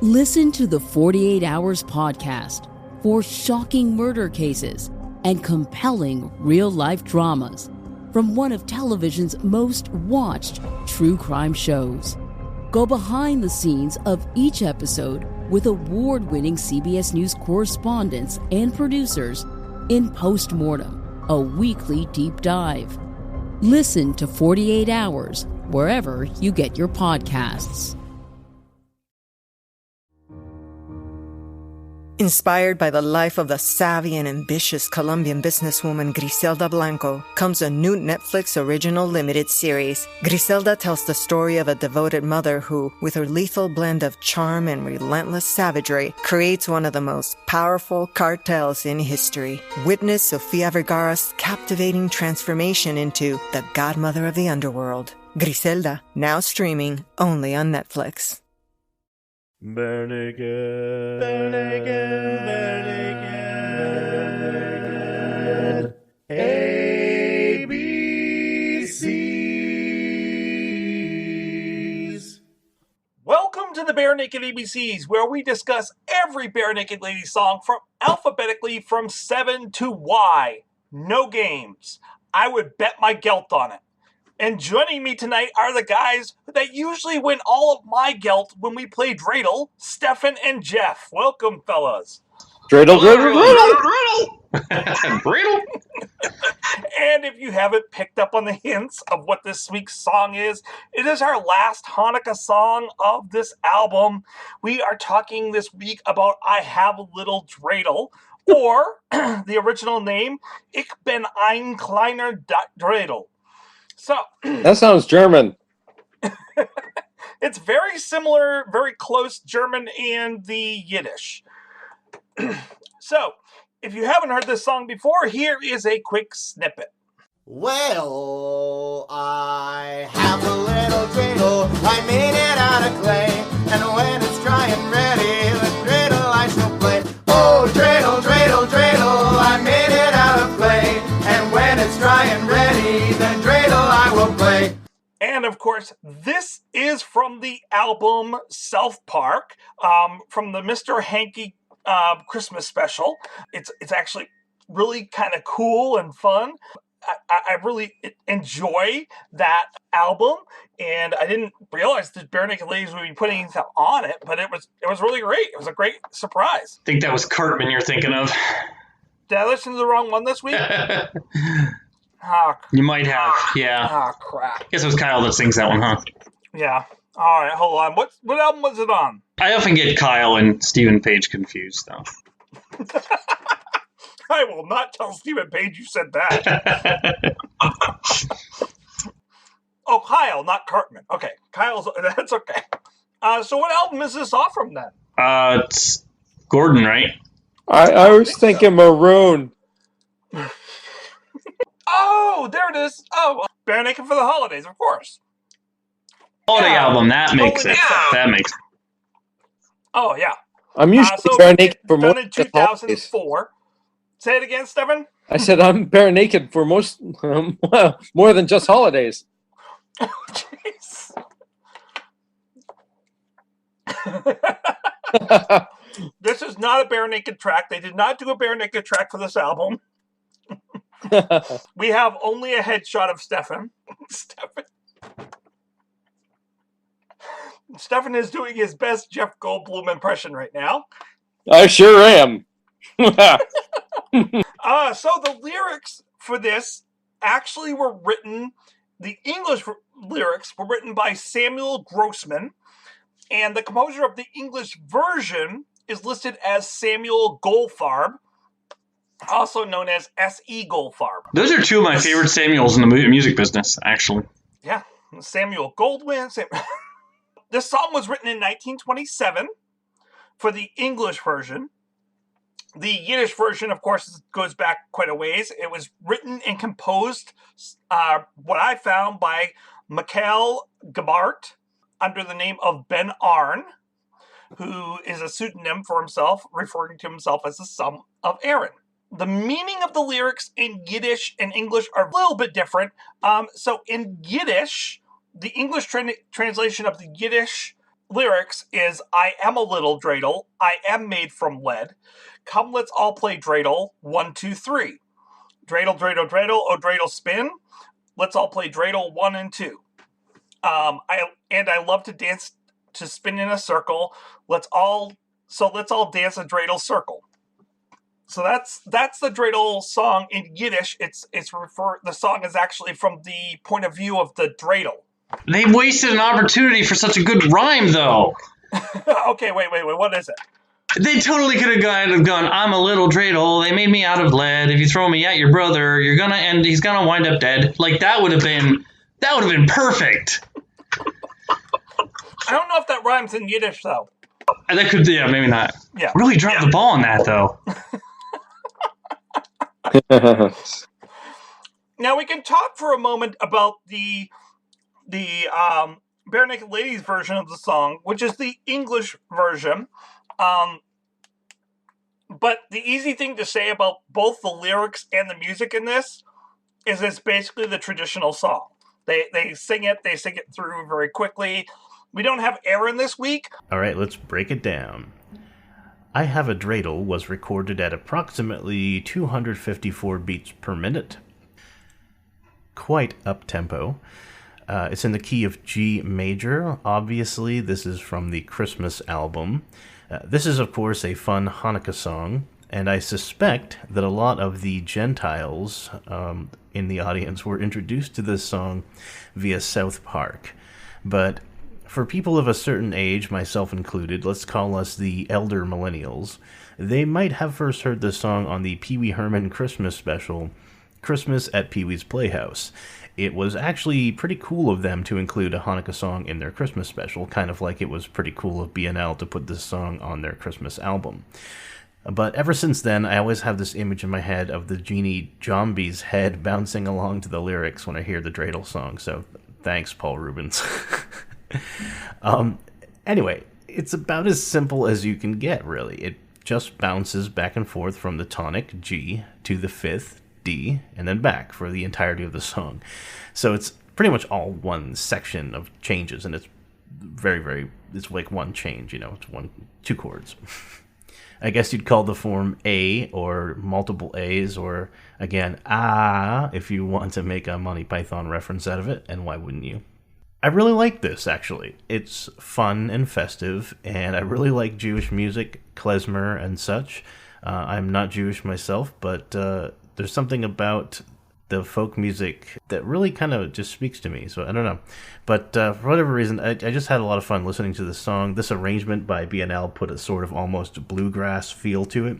Listen to the 48 Hours podcast for shocking murder cases and compelling real-life dramas from one of television's most watched true crime shows. Go behind the scenes of each episode with award-winning CBS News correspondents and producers in Postmortem, a weekly deep dive. Listen to 48 Hours wherever you get your podcasts. Inspired by the life of the savvy and ambitious Colombian businesswoman Griselda Blanco comes a new Netflix original limited series. Griselda tells the story of a devoted mother who, with her lethal blend of charm and relentless savagery, creates one of the most powerful cartels in history. Witness Sofia Vergara's captivating transformation into the godmother of the underworld. Griselda, now streaming only on Netflix. Bare naked, bare naked, bare naked, ABCs. Welcome to the Bare Naked ABCs, where we discuss every Bare Naked Lady song alphabetically from 7 to Y. No games. I would bet my gelt on it. And joining me tonight are the guys that usually win all of my gelt when we play Dreidel, Stefan and Jeff. Welcome, fellas. Dreidel. Dreidel. And if you haven't picked up on the hints of what this week's song is, it is our last Hanukkah song of this album. We are talking this week about I Have a Little Dreidel, or the original name, Ich bin ein kleiner Dreidel. So That sounds German. It's very similar, very close German and the Yiddish. So, if you haven't heard this song before, here is a quick snippet. Well, I have a little dreidel, I made it out of clay, and when it's dry and ready, the dreidel I shall play. Oh, dreidel, dreidel, dreidel, I made it out of clay, and when it's dry and ready, the dreidel I will play. And of course, this is from the album South Park, from the Mr. Hanky Christmas special. It's actually really kind of cool and fun. I really enjoy that album, and I didn't realize that Bare Naked Ladies would be putting that on it, but it was really great. It was a great surprise. I think that was Cartman you're thinking of. Did I listen to the wrong one this week? You might have, yeah. Ah, crap. I guess it was Kyle that sings that one, huh? Yeah. All right, hold on. What album was it on? I often get Kyle and Stephen Page confused, though. I will not tell Stephen Page you said that. Oh, Kyle, not Cartman. Okay, that's okay. So what album is this off from then? It's Gordon, right? I was thinking Maroon. Oh, there it is. Oh, Bare Naked for the Holidays, of course. Holiday album, that makes Totally it. makes sense. That makes it. Oh, yeah. I'm usually So bare naked for done most in of the holidays. 2004. Say it again, Stephen. I said I'm bare naked for most, more than just holidays. Oh, jeez. This is not a Bare Naked track. They did not do a Bare Naked track for this album. We have only a headshot of Stefan. Stefan is doing his best Jeff Goldblum impression right now. I sure am. So the lyrics for this actually were written, the English lyrics were written by Samuel Grossman, and the composer of the English version is listed as Samuel Goldfarb, also known as S.E. Goldfarb. Those are two of my favorite Samuels in the music business, actually. Yeah, Samuel Goldwyn. This song was written in 1927 for the English version. The Yiddish version, of course, goes back quite a ways. It was written and composed, what I found, by Mikhail Gabart under the name of Ben Arn, who is a pseudonym for himself, referring to himself as the son of Aaron. The meaning of the lyrics in Yiddish and English are a little bit different. So in Yiddish, the English translation of the Yiddish lyrics is, I am a little dreidel, I am made from lead. Come, let's all play dreidel, 1, 2, 3. Dreidel, dreidel, dreidel, oh dreidel spin. Let's all play dreidel 1 and 2. I love to dance to spin in a circle. Let's all dance a dreidel circle. So that's the dreidel song in Yiddish. The song is actually from the point of view of the dreidel. They wasted an opportunity for such a good rhyme, though. Okay, wait. What is it? They totally could have gone, I'm a little dreidel, they made me out of lead. If you throw me at your brother, he's gonna wind up dead. Like, that would have been perfect. I don't know if that rhymes in Yiddish, though. That could, yeah, maybe not. Yeah. Really dropped the ball on that, though. Now we can talk for a moment about the Bare Naked Ladies version of the song, which is the English version. But the easy thing to say about both the lyrics and the music in this is it's basically the traditional song. They sing it through very quickly. We don't have Aaron this week. All right, let's break it down. I Have a Dreidel was recorded at approximately 254 beats per minute. Quite up-tempo. It's in the key of G major. Obviously, this is from the Christmas album. This is, of course, a fun Hanukkah song, and I suspect that a lot of the Gentiles in the audience were introduced to this song via South Park. But for people of a certain age, myself included, let's call us the elder millennials, they might have first heard this song on the Pee Wee Herman Christmas special, Christmas at Pee Wee's Playhouse. It was actually pretty cool of them to include a Hanukkah song in their Christmas special, kind of like it was pretty cool of BNL to put this song on their Christmas album. But ever since then, I always have this image in my head of the genie Zombie's head bouncing along to the lyrics when I hear the Dreidel song, so thanks, Paul Rubens. Anyway, it's about as simple as you can get, really. It just bounces back and forth from the tonic G to the fifth D and then back for the entirety of the song. So it's pretty much all one section of changes, and it's it's like one change, it's two chords. I guess you'd call the form A or multiple A's, or again, if you want to make a Monty Python reference out of it, and why wouldn't you? I really like this, actually. It's fun and festive, and I really like Jewish music, klezmer and such. I'm not Jewish myself, but there's something about the folk music that really kind of just speaks to me, so I don't know. But for whatever reason, I just had a lot of fun listening to this song. This arrangement by BNL put a sort of almost bluegrass feel to it.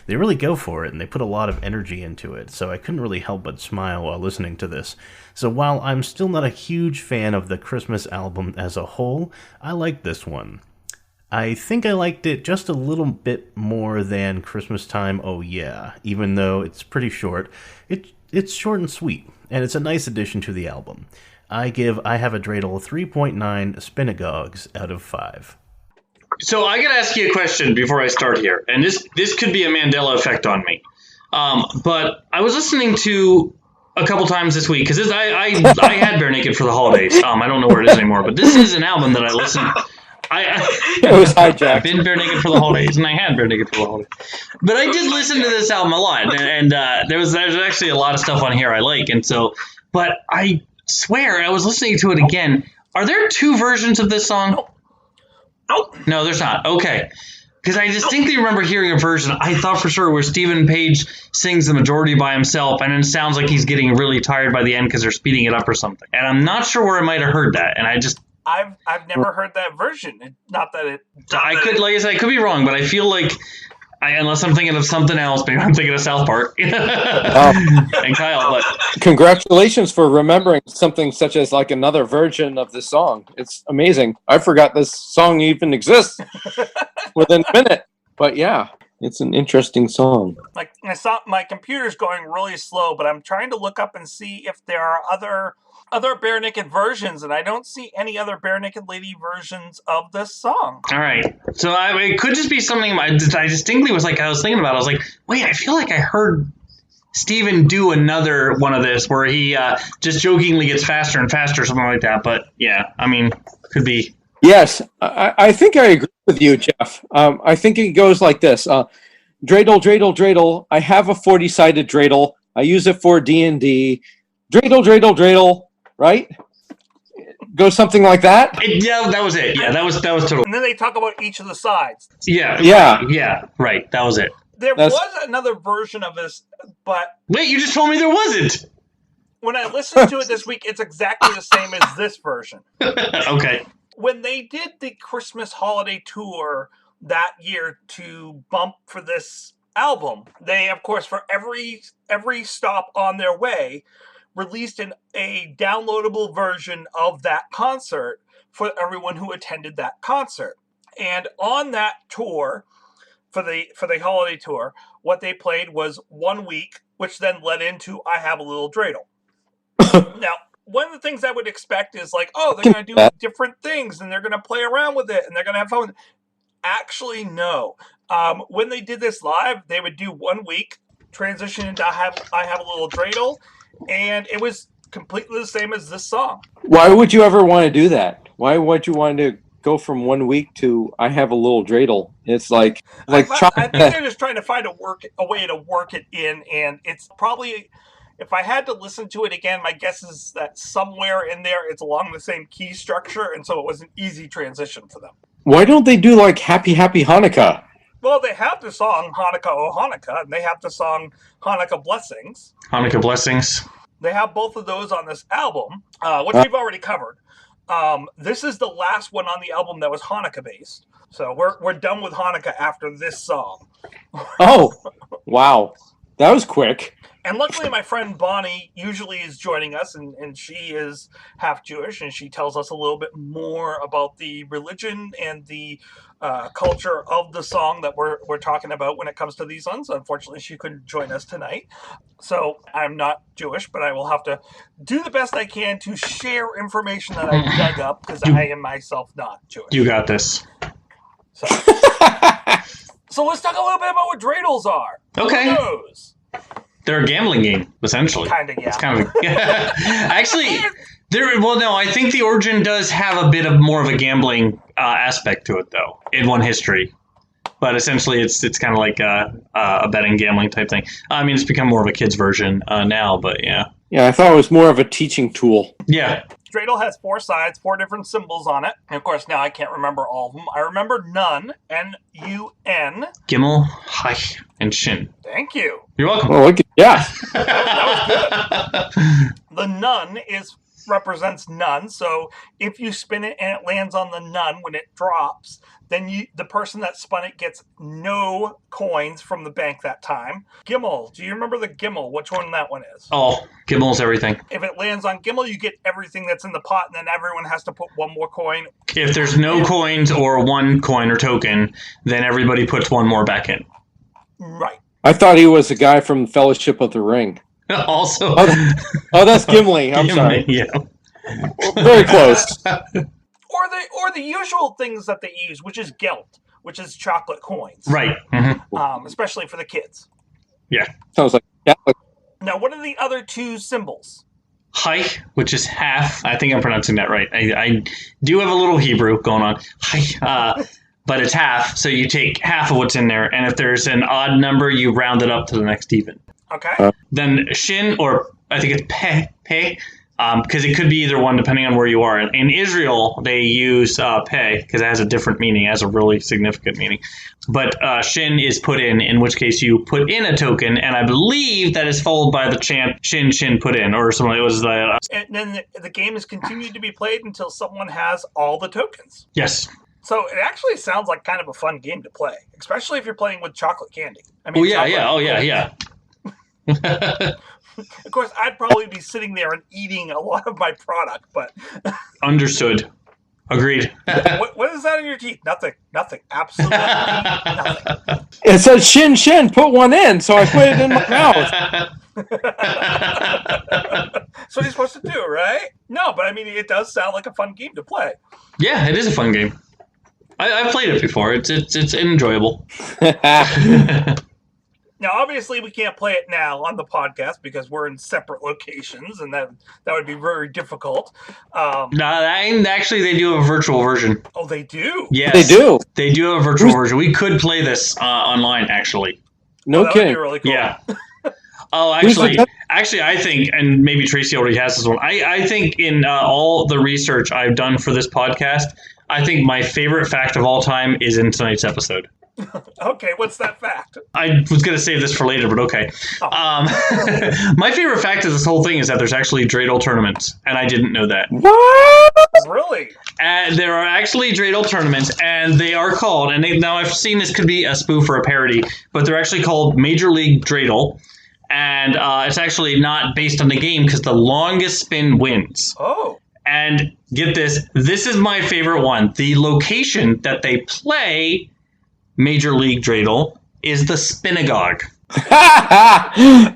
They really go for it, and they put a lot of energy into it, so I couldn't really help but smile while listening to this. So while I'm still not a huge fan of the Christmas album as a whole, I like this one. I think I liked it just a little bit more than Christmas Time, Oh Yeah, even though it's pretty short. It's short and sweet, and it's a nice addition to the album. I give I Have a Dreidel 3.9 Spinagogues out of 5. So I gotta ask you a question before I start here, and this could be a Mandela effect on me. But I was listening to a couple times this week, because I had Bare Naked for the holidays. I don't know where it is anymore, but this is an album that I listened. It was hijacked. I've been Bare Naked for the holidays, and I had Bare Naked for the holidays. But I did listen to this album a lot, and there's actually a lot of stuff on here I like, and so. But I swear I was listening to it again. Are there two versions of this song? Nope. No, there's not. Okay. Because I distinctly remember hearing a version, I thought for sure, where Stephen Page sings the majority by himself, and it sounds like he's getting really tired by the end because they're speeding it up or something. And I'm not sure where I might have heard that, and I've never heard that version. I could be wrong, but I feel like, unless I'm thinking of something else, maybe I'm thinking of South Park and Kyle. But congratulations for remembering something such as like another version of this song. It's amazing. I forgot this song even exists within a minute. But yeah, it's an interesting song. Like my computer's going really slow, but I'm trying to look up and see if there are other Bare Naked versions, and I don't see any other Bare Naked Lady versions of this song. All right. So it could just be something I distinctly was thinking about. I was like, wait, I feel like I heard Steven do another one of this where he just jokingly gets faster and faster, something like that. But yeah, I mean, could be Yes, I think I agree with you, Jeff. I think it goes like this. Dreidel, dreidel, dreidel. I have a 40-sided dreidel. I use it for D&D. Dreidel, dreidel, dreidel. Right? Goes something like that? Yeah, that was it. Yeah, that was total. And then they talk about each of the sides. Yeah, right. That was it. There was another version of this, but... Wait, you just told me there wasn't! When I listened to it this week, it's exactly the same as this version. Okay. When they did the Christmas holiday tour that year to bump for this album, they, of course, for every stop on their way, released a downloadable version of that concert for everyone who attended that concert. And on that tour, for the holiday tour, what they played was 1 week, which then led into I Have a Little Dreidel. Now, one of the things I would expect is like, oh, they're going to do different things and they're going to play around with it and they're going to have fun. Actually, no. When they did this live, they would do 1 week, transition into I Have a Little Dreidel, and it was completely the same as this song. Why would you ever want to do that? Why would you want to go from 1 week to I Have a Little Dreidel? It's like I think they're just trying to find a way to work it in, and it's probably, if I had to listen to it again, my guess is that somewhere in there it's along the same key structure, and so it was an easy transition for them. Why don't they do like Happy Happy Hanukkah? Well, they have the song Hanukkah, Oh Hanukkah, and they have the song Hanukkah Blessings. Hanukkah Blessings. They have both of those on this album, which we've already covered. This is the last one on the album that was Hanukkah based. So we're done with Hanukkah after this song. Oh, wow. That was quick. And luckily, my friend Bonnie usually is joining us, and she is half Jewish, and she tells us a little bit more about the religion and the culture of the song that we're talking about when it comes to these ones. Unfortunately, she couldn't join us tonight. So I'm not Jewish, but I will have to do the best I can to share information that I dug up, because I am myself not Jewish. You got this. So, so let's talk a little bit about what dreidels are. Okay. Who knows? They're a gambling game, essentially. Kind of, yeah. It's kind of actually. I think the origin does have a bit of more of a gambling aspect to it, though, in one history. But essentially, it's kind of like a betting gambling type thing. I mean, it's become more of a kid's version now, but yeah. Yeah, I thought it was more of a teaching tool. Yeah. Dreidel has 4 sides, 4 different symbols on it. And of course, now I can't remember all of them. I remember Nun, N-U-N. Gimel, Hai, and Shin. Thank you. You're welcome. Oh, look at, yeah. That was good. The Nun represents none, so if you spin it and it lands on the nun when it drops, then the person that spun it gets no coins from the bank that time. Gimel, do you remember the Gimel? Which one that one is? Oh, Gimel's everything. If it lands on Gimel, you get everything that's in the pot, and then everyone has to put one more coin. If there's no coins or 1 coin or token, then everybody puts 1 more back in. Right. I thought he was a guy from Fellowship of the Ring. Also, that's Gimli. I'm sorry. Yeah, very close. Or the usual things that they use, which is Geld, which is chocolate coins, right? Mm-hmm. Especially for the kids. Yeah, sounds like Catholic. Now, what are the other 2 symbols? Hai, which is half. I think I'm pronouncing that right. I do have a little Hebrew going on. Hai, but it's half. So you take half of what's in there, and if there's an odd number, you round it up to the next even. Okay. Then Shin, or I think it's Peh, because it could be either one depending on where you are. In Israel, they use Peh because it has a different meaning, it has a really significant meaning. But Shin is put in which case you put in a token, and I believe that is followed by the chant Shin, Shin, put in, or something. It was the. And then the game is continued to be played until someone has all the tokens. Yes. So it actually sounds like kind of a fun game to play, especially if you're playing with chocolate candy. I mean, yeah. Of course, I'd probably be sitting there and eating a lot of my product, but... Understood. Agreed. What is that in your teeth? Nothing. Absolutely nothing. It says Shin Shin, put 1 in, so I put it in my mouth. That's what you're supposed to do, right? No, but I mean, it does sound like a fun game to play. Yeah, it is a fun game. I've played it before. It's enjoyable. Now, obviously, we can't play it now on the podcast because we're in separate locations, and that would be very difficult. Actually, they do have a virtual version. Oh, they do? Yes, They do? They do have a virtual version. We could play this online, actually. No that kidding. would be really cool. Yeah. Oh, actually, I think, and maybe Tracy already has this one. I think in all the research I've done for this podcast, I think my favorite fact of all time is in tonight's episode. Okay, what's that fact? I was going to save this for later, but okay. Oh. My favorite fact of this whole thing is that there's actually Dreidel tournaments, and I didn't know that. What? Really? And there are actually Dreidel tournaments, and they are called, and now I've seen this could be a spoof or a parody, but they're actually called Major League Dreidel, and it's actually not based on the game because the longest spin wins. Oh. And get this is my favorite one. The location that they play Major League Dreidel is the Spinagogue.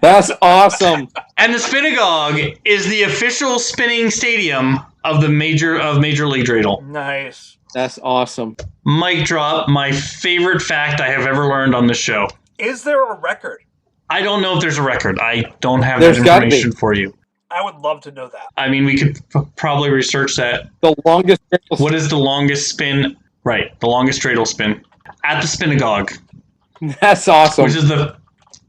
That's awesome. And the Spinagogue is the official spinning stadium of Major League Dreidel. Nice. That's awesome. Mic drop, my favorite fact I have ever learned on the show. Is there a record? I don't know if there's a record. I don't have There's that gotta be. information for you. I would love to know that. I mean, we could probably research that. The longest. What is the longest spin? Right, the longest Dreidel spin at the Spinagogue, That's awesome. which is the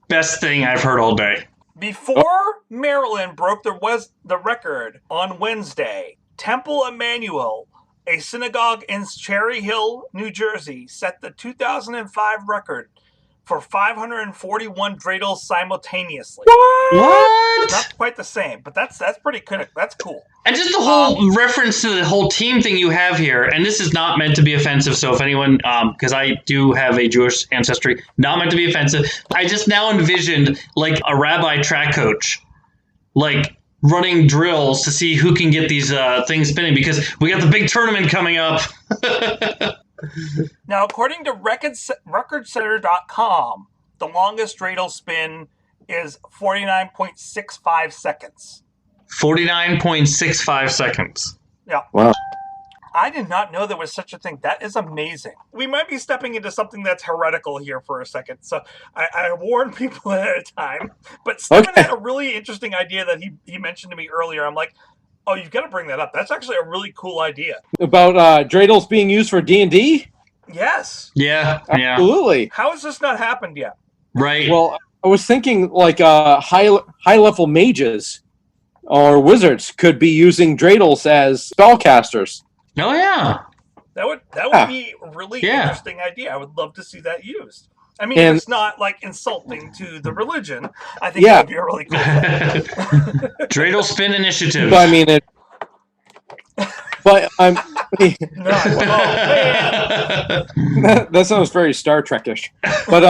best thing I've heard all day. Before Maryland broke the record on Wednesday, Temple Emmanuel, a synagogue in Cherry Hill, New Jersey, set the 2005 record for 541 dreidels simultaneously. What? Not quite the same, but that's pretty good. That's cool. And just the whole reference to the whole team thing you have here, and this is not meant to be offensive, so if anyone, because I do have a Jewish ancestry, not meant to be offensive, I just now envisioned like a rabbi track coach, like running drills to see who can get these things spinning, because we got the big tournament coming up. Now, according to RecordSetter.com, the longest dreidel spin is 49.65 seconds. 49.65 seconds. Yeah. Wow. I did not know there was such a thing. That is amazing. We might be stepping into something that's heretical here for a second, so I warned people ahead of time. But Stephen had a really interesting idea that he mentioned to me earlier. I'm like, oh, you've got to bring that up. That's actually a really cool idea. About dreidels being used for D&D? Yes. Yeah. Absolutely. How has this not happened yet? Right. Well, I was thinking like high-level mages or wizards could be using dreidels as spellcasters. Oh, yeah. That would be a really interesting idea. I would love to see that used. I mean, if it's not like insulting to the religion, I think that would be a really cool thing. Dreidel spin initiative. But I mean it. But I'm. No, oh, man. that sounds very Star Trek-ish. But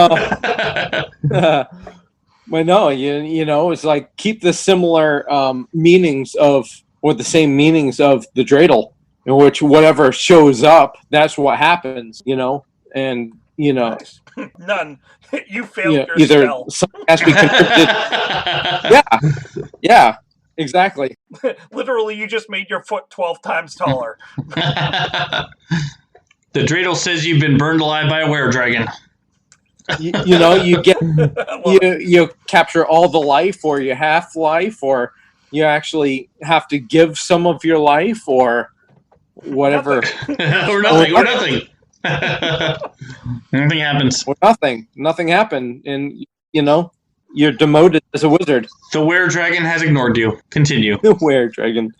but no, you know, it's like keep the similar meanings of, or the same meanings of the dreidel, in which whatever shows up, that's what happens, you know, and you know. Nice. None. You failed your either spell. something has to be contributed. Yeah, exactly. Literally, you just made your foot 12 times taller. The dreidel says you've been burned alive by a were-dragon. You know, you get you capture all the life, or you half life, or you actually have to give some of your life, or whatever. or nothing. Nothing happens. Or nothing happened, and you know you're demoted as a wizard. The were-dragon has ignored you. Continue. Where dragon?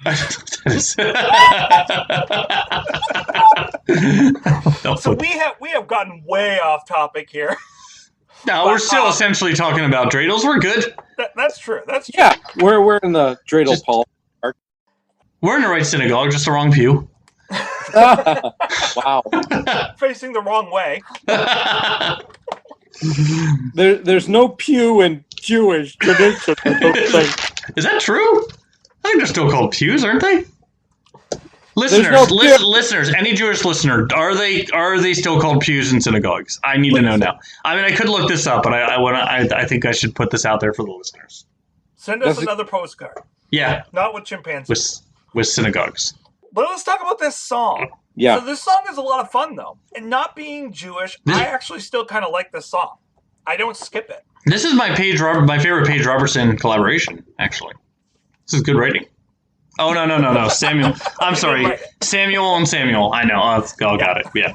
So we have gotten way off topic here. No, we're still essentially talking about dreidels. We're good. That's true. That's true. Yeah, we're in the dreidel Paul. We're in the right synagogue, just the wrong pew. Wow. Facing the wrong way. There's no pew in Jewish tradition. I don't think. Is that true? I think they're still called pews, aren't they? Listeners, no pew. listeners, any Jewish listener, are they still called pews in synagogues? I need to know now. I mean, I could look this up, but I think I should put this out there for the listeners. Send us another postcard. Yeah, Not with chimpanzees. with synagogues. But let's talk about this song. Yeah. So this song is a lot of fun, though. And not being Jewish, I actually still kind of like this song. I don't skip it. This is my favorite Paige Robertson collaboration, actually. This is good writing. Oh, no. Samuel. I'm sorry. Samuel and Samuel. I know. Oh, got it. Yeah.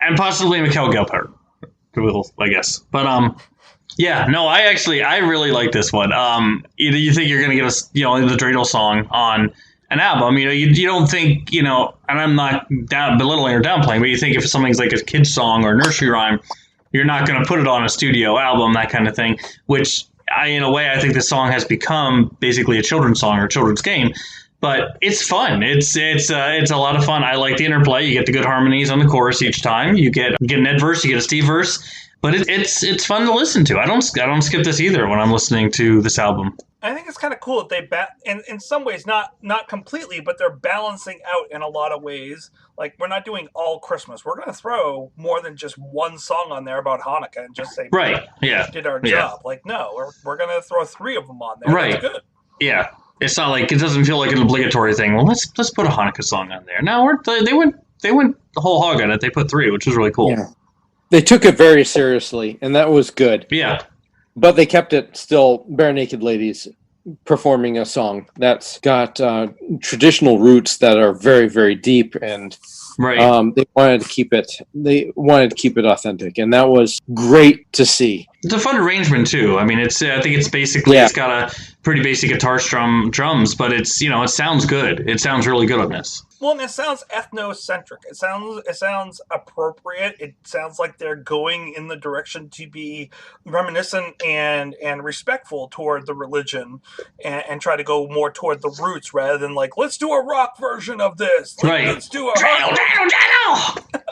And possibly Mikhail Gelpert, I guess. But, yeah, no, I really like this one. You think you're going to get us, the Dreidel song on an album. You don't think, and I'm not belittling or downplaying, but you think if something's like a kid's song or a nursery rhyme, you're not going to put it on a studio album, that kind of thing, which in a way, I think this song has become basically a children's song or a children's game. But it's fun. It's a lot of fun. I like the interplay. You get the good harmonies on the chorus each time. You get an Ed verse, you get a Steve verse. But it's fun to listen to. I don't skip this either when I'm listening to this album. I think it's kind of cool that they in some ways not completely, but they're balancing out in a lot of ways. Like, we're not doing all Christmas. We're going to throw more than just one song on there about Hanukkah and just say, right, yeah, did our job. Like, no, we're going to throw 3 of them on there. Right. That's good. Yeah. It's not like, it doesn't feel like an obligatory thing. Well, let's put a Hanukkah song on there. No, they went the whole hog on it. They put 3, which was really cool. Yeah. They took it very seriously, and that was good. Yeah. But they kept it still bare naked ladies performing a song that's got traditional roots that are very, very deep, and right. They wanted to keep it authentic, and that was great to see. It's a fun arrangement too. I mean, I think it's basically it's got a pretty basic guitar drums, but it's it sounds good. It sounds really good on this. Well, and it sounds ethnocentric. It sounds appropriate. It sounds like they're going in the direction to be reminiscent and respectful toward the religion, and try to go more toward the roots rather than like, let's do a rock version of this. Right. Let's do a Dreidel.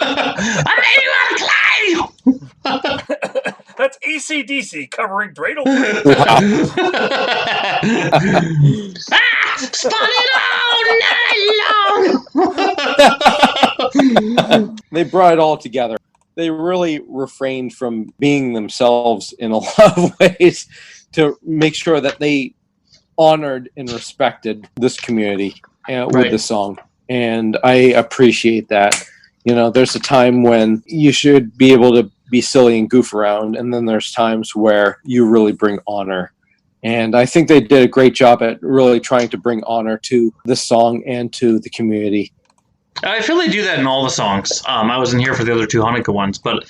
I made you out of clay. That's AC/DC covering Dreidel. Spun it all night long. They brought it all together. They really refrained from being themselves in a lot of ways to make sure that they honored and respected this community with the song. And I appreciate that. There's a time when you should be able to be silly and goof around, and then there's times where you really bring honor. And I think they did a great job at really trying to bring honor to the song and to the community. I feel they do that in all the songs. I wasn't here for the other 2 Hanukkah ones, but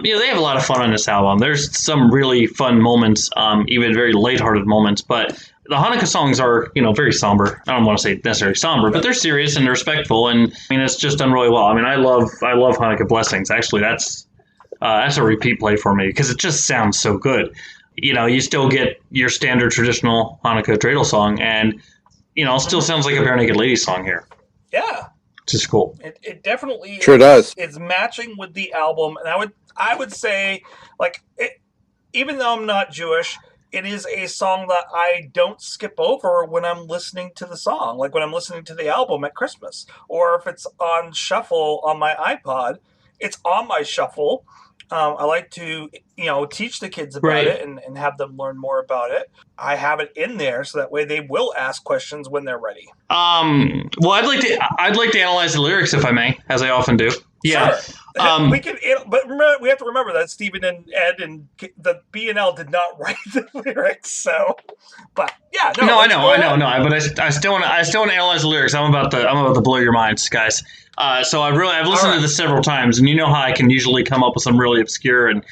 they have a lot of fun on this album. There's some really fun moments, even very lighthearted moments, but the Hanukkah songs are, very somber. I don't want to say necessarily somber, but they're serious and they're respectful, and it's just done really well. I mean, I love Hanukkah Blessings. Actually, that's a repeat play for me because it just sounds so good. You still get your standard traditional Hanukkah dreidel song, and it still sounds like a Bare Naked Ladies song here. Yeah, which is cool. It definitely sure does. It's matching with the album, and I would say, like, even though I'm not Jewish, it is a song that I don't skip over when I'm listening to the song, like when I'm listening to the album at Christmas, or if it's on shuffle on my iPod, it's on my shuffle. I like to, teach the kids about it and have them learn more about it. I have it in there so that way they will ask questions when they're ready. Well, I'd like to analyze the lyrics if I may, as I often do. Yeah. Sure. We can, but remember, we have to remember that Stephen and Ed and the B&L did not write the lyrics. So, but yeah, no, I know, but I still want to analyze the lyrics. I'm about to blow your minds, guys. So I've listened to this several times, and you know how I can usually come up with some really obscure and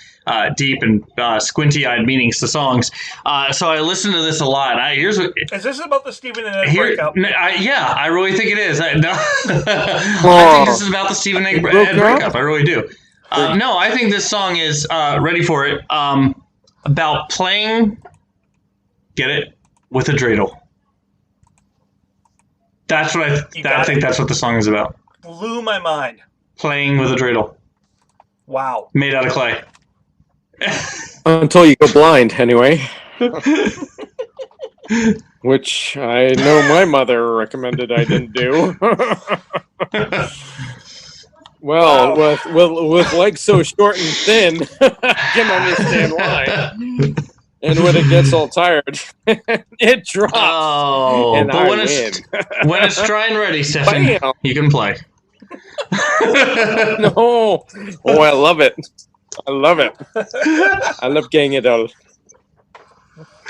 deep and squinty-eyed meanings to songs. So I listened to this a lot. Is this about the Stephen and Ed breakup? Yeah, I really think it is. I think this is about the Stephen and Ed breakup. I really do. No, I think this song is, ready for it, about playing, get it, with a dreidel. That's what I think that's what the song is about. Blew my mind. Playing with a dreidel. Wow. Made out of clay. Until you go blind, anyway. Which I know my mother recommended I didn't do. Well, with legs so short and thin, I can understand why. And when it gets all tired, it drops. Oh, and but when it's dry and ready, Stefan, you can play. No. Oh, I love it. I love it. I love getting it all.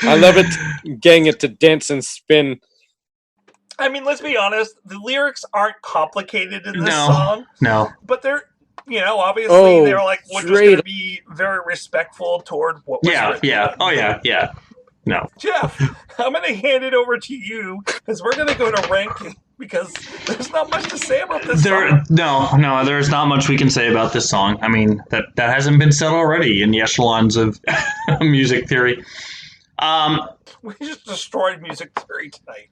I love it, getting it to dance and spin. I mean, let's be honest. The lyrics aren't complicated in this song. No. But they're, obviously they're like, we're just going to Dreidel. be very respectful toward what was written. Yeah. Oh, yeah. No. Jeff, I'm going to hand it over to you because we're going to go to ranking because there's not much to say about this song. No, there's not much we can say about this song. I mean, that hasn't been said already in the echelons of music theory. We just destroyed music theory tonight.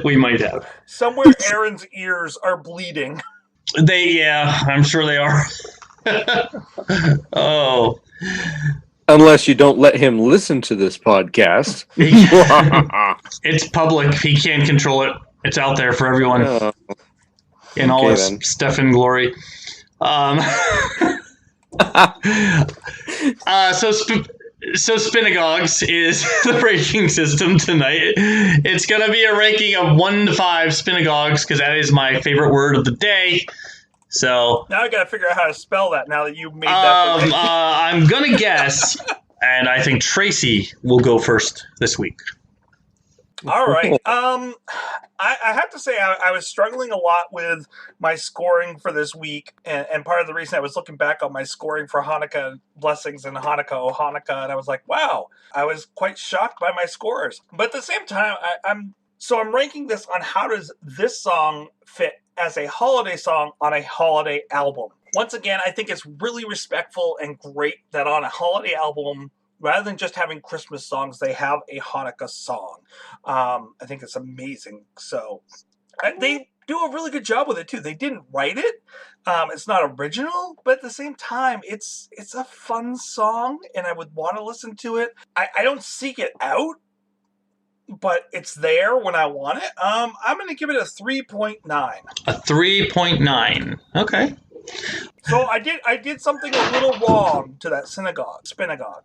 we might have. Somewhere Aaron's ears are bleeding. I'm sure they are. Oh. Unless you don't let him listen to this podcast. It's public. He can't control it. It's out there for everyone in all its Stefan glory. So Spinagogues is the ranking system tonight. It's going to be a ranking of 1 to 5 Spinagogues because that is my favorite word of the day. So now I got to figure out how to spell that now that you made that. I'm going to guess, and I think Tracy will go first this week. All right. I have to say I was struggling a lot with my scoring for this week, and part of the reason I was looking back on my scoring for Hanukkah Blessings and Hanukkah, oh Hanukkah, and I was like, wow, I was quite shocked by my scores. But at the same time, I'm ranking this on how does this song fit as a holiday song on a holiday album. Once again, I think it's really respectful and great that on a holiday album, rather than just having Christmas songs, they have a Hanukkah song. I think it's amazing. So they do a really good job with it too. They didn't write it. It's not original, but at the same time, it's a fun song, and I would want to listen to it. I don't seek it out, but it's there when I want it. I'm going to give it a 3.9. A 3.9. Okay. So I did something a little wrong to that Spinagogue.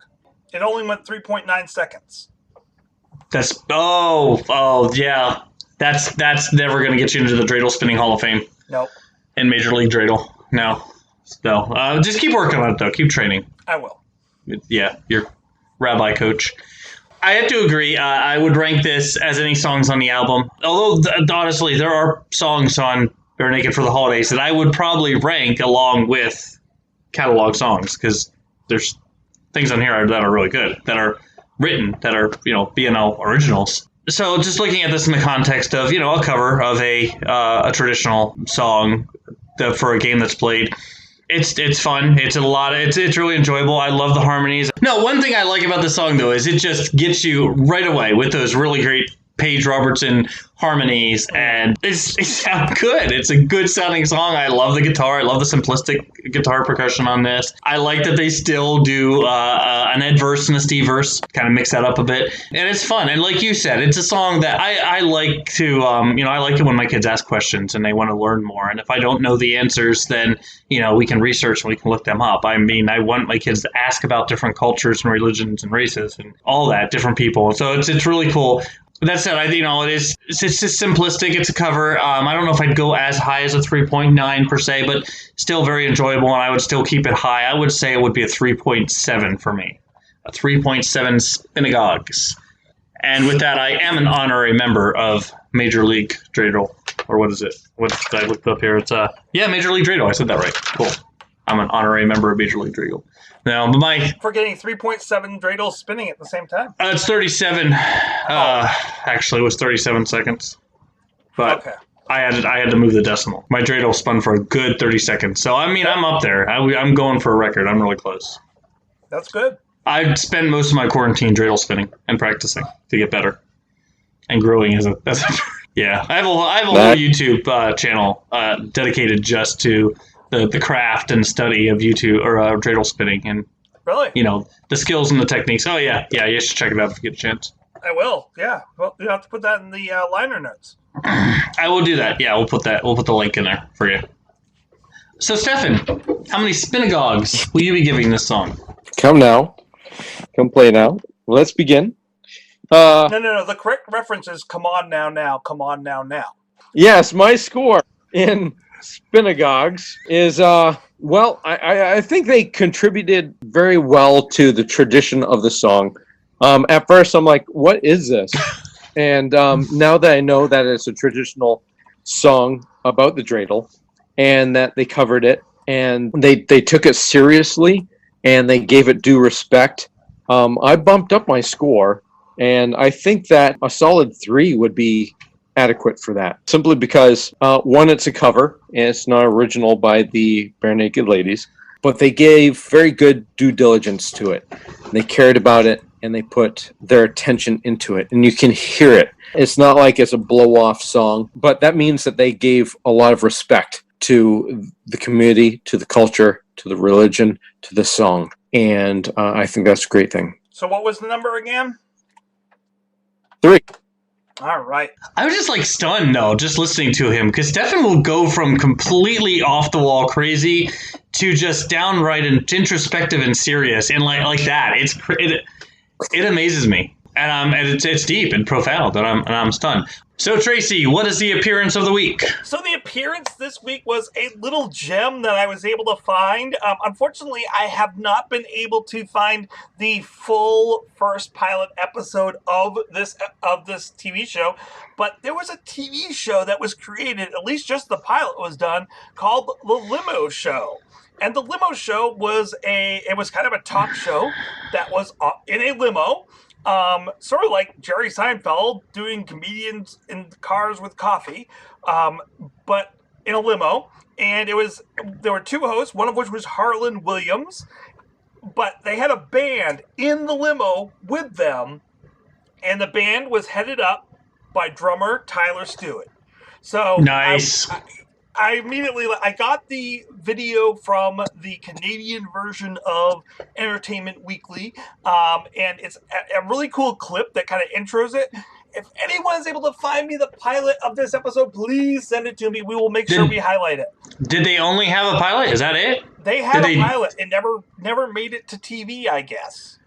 It only went 3.9 seconds. That's yeah. That's never going to get you into the Dreidel Spinning Hall of Fame. Nope. In Major League Dreidel. No. Just keep working on it though. Keep training. I will. Yeah, your rabbi coach. I have to agree. I would rank this as any songs on the album. Although honestly, there are songs on Bare Naked for the Holidays that I would probably rank along with catalog songs because there's things on here that are really good, that are written, that are, B&O originals. So just looking at this in the context of, a cover of a traditional song for a game that's played, it's fun. It's really enjoyable. I love the harmonies. No, one thing I like about this song, though, is it just gets you right away with those really great Paige Robertson harmonies, and it sounds good. It's a good sounding song. I love the guitar. I love the simplistic guitar percussion on this. I like that they still do an Ed verse and a Steve verse, kind of mix that up a bit, and it's fun. And like you said, it's a song that I like to, I like it when my kids ask questions and they want to learn more. And if I don't know the answers, then we can research and we can look them up. I mean, I want my kids to ask about different cultures and religions and races and all that, different people. So it's really cool. That said, it's just simplistic. It's a cover. I don't know if I'd go as high as a 3.9 per se, but still very enjoyable, and I would still keep it high. I would say it would be a 3.7 for me. A 3.7 Spinagogues. And with that, I am an honorary member of Major League Dreidel. Or what is it? What did I look up here? It's Major League Dreidel. I said that right. Cool. I'm an honorary member of Major League Dreidel. Now, for getting 3.7 Dreidel spinning at the same time. It's 37. Actually, it was 37 seconds. But okay. I had to move the decimal. My Dreidel spun for a good 30 seconds. So, I mean, I'm up there. I'm going for a record. I'm really close. That's good. I spent most of my quarantine Dreidel spinning and practicing to get better and growing as a yeah. I have a whole YouTube channel dedicated just to the craft and study of YouTube or Dreidel spinning and really, the skills and the techniques. Oh yeah, you should check it out if you get a chance. I will. Yeah, well, you have to put that in the liner notes. I will do that. Yeah, we'll put the link in there for you. So Stefan, how many Spinagogues will you be giving this song? Come play now. Let's begin. No. The correct reference is "Come on now, come on now." Yes, my score in Spinagogues is Well, I think they contributed very well to the tradition of the song. At first, I'm like, what is this? And now that I know that it's a traditional song about the dreidel and that they covered it and they took it seriously and they gave it due respect, I bumped up my score. And I think that a solid 3 would be adequate for that. Simply because, one, it's a cover, and it's not original by the Bare Naked Ladies, but they gave very good due diligence to it. They cared about it, and they put their attention into it, and you can hear it. It's not like it's a blow-off song, but that means that they gave a lot of respect to the community, to the culture, to the religion, to the song, and I think that's a great thing. So what was the number again? 3. All right. I was just like stunned, though, just listening to him, because Stefan will go from completely off the wall crazy to just downright introspective and serious, and like that. It amazes me, and it's deep and profound, and I'm stunned. So Tracy, what is the appearance of the week? So the appearance this week was a little gem that I was able to find. Unfortunately, I have not been able to find the full first pilot episode of this TV show, but there was a TV show that was created, at least just the pilot was done, called The Limo Show. And The Limo Show was kind of a talk show that was in a limo. Sort of like Jerry Seinfeld doing comedians in cars with coffee, but in a limo. And there were 2 hosts, one of which was Harlan Williams, but they had a band in the limo with them, and the band was headed up by drummer Tyler Stewart. So nice. I immediately got the video from the Canadian version of Entertainment Weekly, and it's a really cool clip that kind of intros it. If anyone is able to find me the pilot of this episode, please send it to me. We will make sure we highlight it. Did they only have a pilot? Is that it? They had a pilot. It never made it to TV, I guess.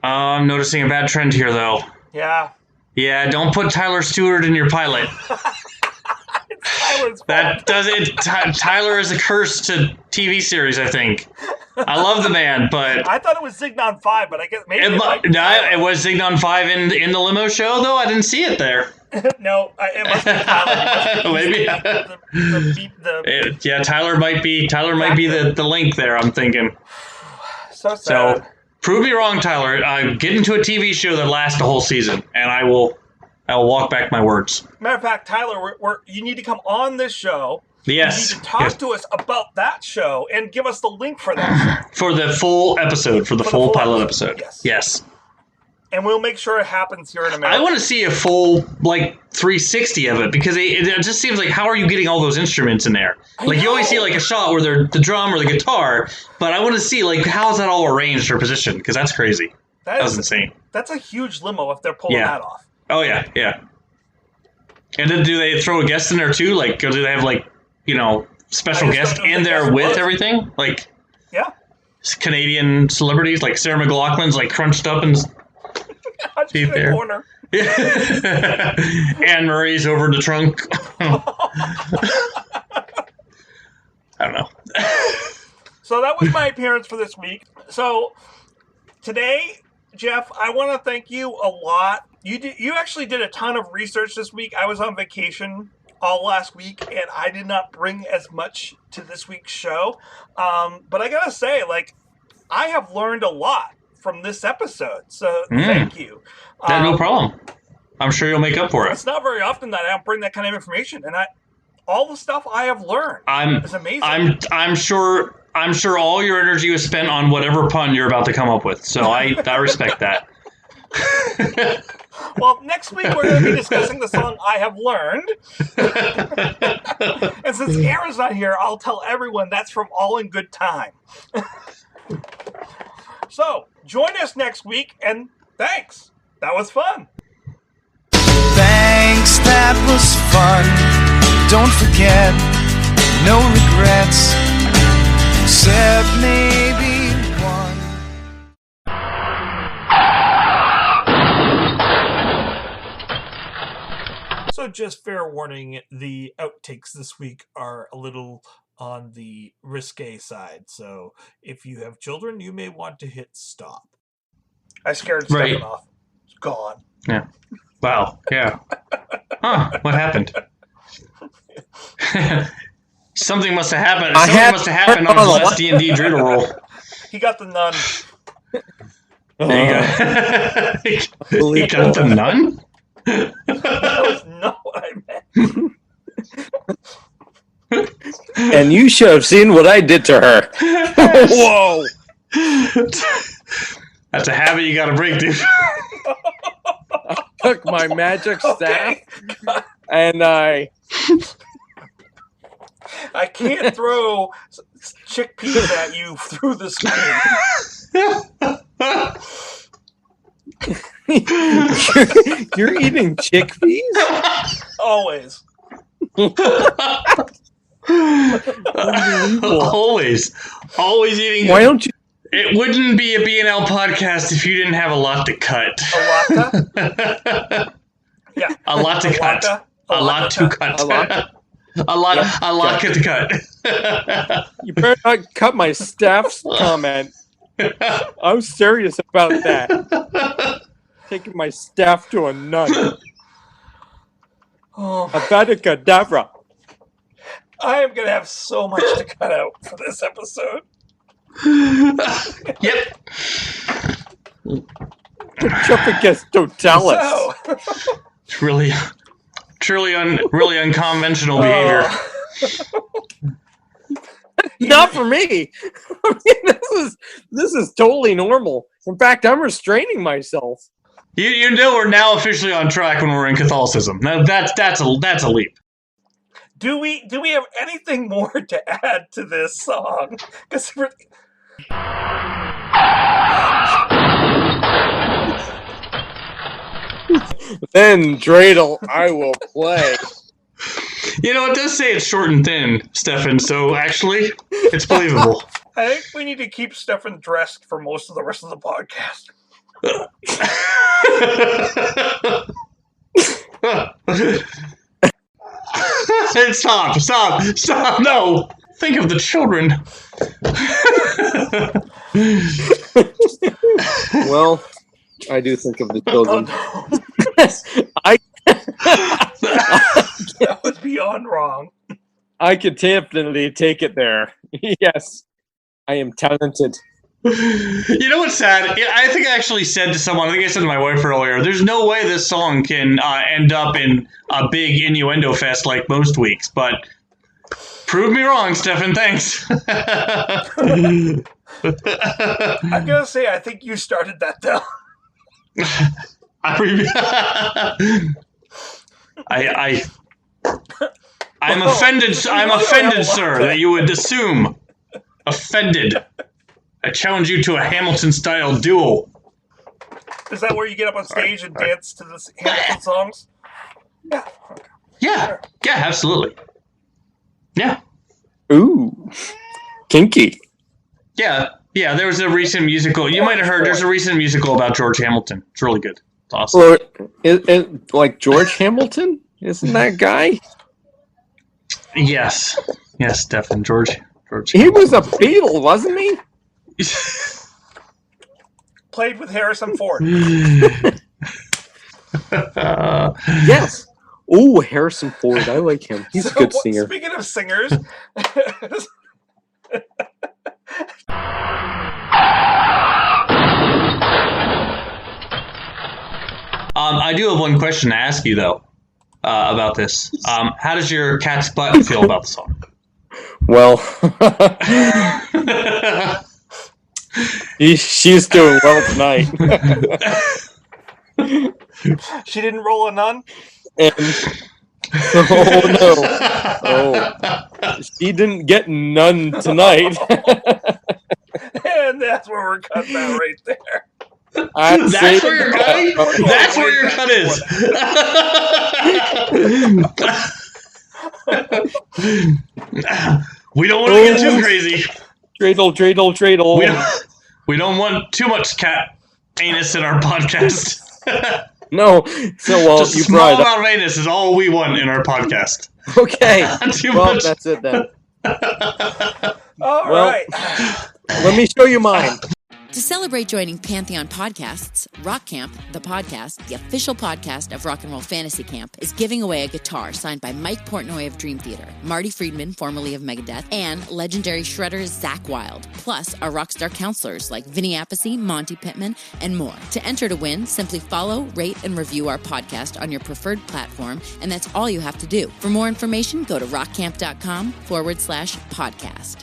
I'm noticing a bad trend here, though. Yeah. Yeah, don't put Tyler Stewart in your pilot. That does it. Tyler is a curse to TV series, I think. I love the band, but I thought it was Zignon 5, but I guess maybe it was Zignon 5 in the Limo Show, though. I didn't see it there. No, it must be Tyler. Maybe. Yeah, Tyler might be the link there. I'm thinking. So sad. So prove me wrong, Tyler. Get into a TV show that lasts a whole season, and I will walk back my words. Matter of fact, Tyler, you need to come on this show. Yes. You need to talk to us about that show and give us the link for that show. For the full episode, for the full pilot episode. Yes. And we'll make sure it happens here in America. I want to see a full, 360 of it, because it just seems like, how are you getting all those instruments in there? You always see, a shot where they're the drum or the guitar, but I want to see, how is that all arranged or positioned, because that's crazy. That was insane. That's a huge limo if they're pulling that off. Oh, yeah, yeah. And then do they throw a guest in there, too? Or do they have, special guests in there with everything? Yeah. Canadian celebrities, like Sarah McLachlan's, crunched up and in the corner. Anne Murray's over in the trunk. I don't know. So that was my appearance for this week. So today, Jeff, I want to thank you a lot. You actually did a ton of research this week. I was on vacation all last week, and I did not bring as much to this week's show. But I gotta say, I have learned a lot from this episode. So thank you. No problem. I'm sure you'll make up for it. It's not very often that I don't bring that kind of information, and all the stuff I have learned is amazing. I'm sure all your energy was spent on whatever pun you're about to come up with. So I respect that. Well, next week we're going to be discussing the song I Have Learned. And since Aaron's not here, I'll tell everyone that's from All in Good Time. So, join us next week, and thanks. That was fun. Thanks, that was fun. Don't forget, no regrets, except maybe one. So just fair warning, the outtakes this week are a little on the risque side. So if you have children, you may want to hit stop. I scared Stefan off. It's gone. Yeah. Wow. Yeah. Huh. What happened? Something must have happened. Something must have happened on his last D&D Dreidel roll. He got the nun. There you go. He got the nun? That was not what I meant. And you should have seen what I did to her. Whoa! That's a habit you gotta break, dude. I took my magic staff and I can't throw chickpeas at you through the screen. You're eating chickpeas? Always. Always eating. Why don't you? It wouldn't be a B&L podcast if you didn't have a lot to cut. A latte? Yeah. A lot to cut. A lot to cut. A lot to cut. You better not cut my staff's comment. I'm serious about that. Taking my staff to a nun. Abadacadabra. I am going to have so much to cut out for this episode. Yep. Jumpicus totalis. It's really unconventional behavior. Not for me. I mean, this is totally normal. In fact, I'm restraining myself. You know we're now officially on track when we're in Catholicism. Now that's a leap. Do we have anything more to add to this song? Because then Dreidel, I will play. You know, it does say it's short and thin, Stefan, so actually, it's believable. I think we need to keep Stefan dressed for most of the rest of the podcast. Stop, no! Think of the children. Well, I do think of the children. Oh, no. That was beyond wrong. I could definitely take it there. Yes, I am talented. You know what's sad? I think I actually said to someone, I think I said to my wife earlier, there's no way this song can end up in a big innuendo fest like most weeks, but prove me wrong, Stefan, thanks. I'm going to say, I think you started that, though. I'm offended. I'm offended, sir, that you would assume. Offended. I challenge you to a Hamilton-style duel. Is that where you get up on stage and dance to the Hamilton songs? Yeah. Yeah, absolutely. Yeah. Ooh. Kinky. Yeah. Yeah, there was a recent musical. You might have heard there's a recent musical about George Hamilton. It's really good. It's awesome. Well, like George Hamilton? Isn't that guy? Yes. Yes, Stefan. George He Hamilton. was a Beatle, wasn't he? Played with Harrison Ford. Yes. Oh, Harrison Ford. I like him. He's a good singer. Speaking of singers... I do have one question to ask you, though, about this. How does your cat's butt feel about the song? Well, she's doing well tonight. She didn't roll a nun? Oh, no. Oh, she didn't get none tonight. And that's where we're cutting that right there. That's where you're cutting? That's where your cut is. We don't want to get too crazy. Dreidel. We don't want too much cat anus in our podcast. No. So, well, just a small amount of anus is all we want in our podcast. Okay. Too well, much. that's it then. All Well- right. Let me show you mine. To celebrate joining Pantheon Podcasts, Rock Camp, the podcast, the official podcast of Rock and Roll Fantasy Camp, is giving away a guitar signed by Mike Portnoy of Dream Theater, Marty Friedman, formerly of Megadeth, and legendary shredder Zakk Wylde, plus our rockstar counselors like Vinny Appice, Monty Pittman, and more. To enter to win, simply follow, rate, and review our podcast on your preferred platform, and that's all you have to do. For more information, go to rockcamp.com/podcast.